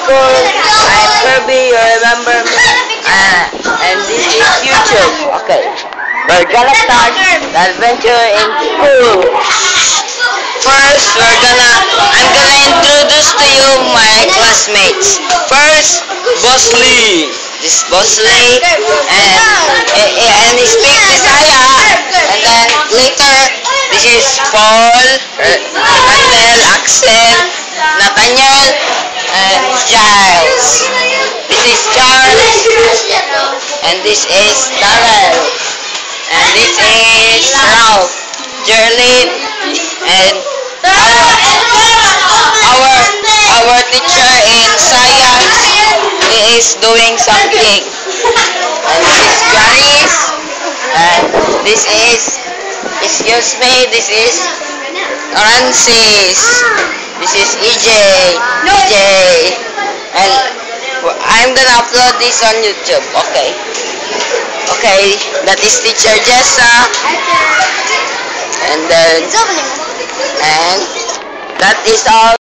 school. I'm Kirby, you remember me? And this is YouTube. Okay. We're gonna start the adventure in school. First, I'm gonna introduce to you my classmates. First, Boss Lee. This is Boss Lee, and he speaks Bisaya. And then later, this is Paul, Randall, Axel, Nathaniel, and Giles. This is Charles, and this is Darrell, and this is Ralph, Jerlyn, and our teacher in science is doing something. And this is Janice, and this is, excuse me, this is Francis, this is EJ, and I'm gonna upload this on YouTube. Okay, that is teacher Jessa, and that is all.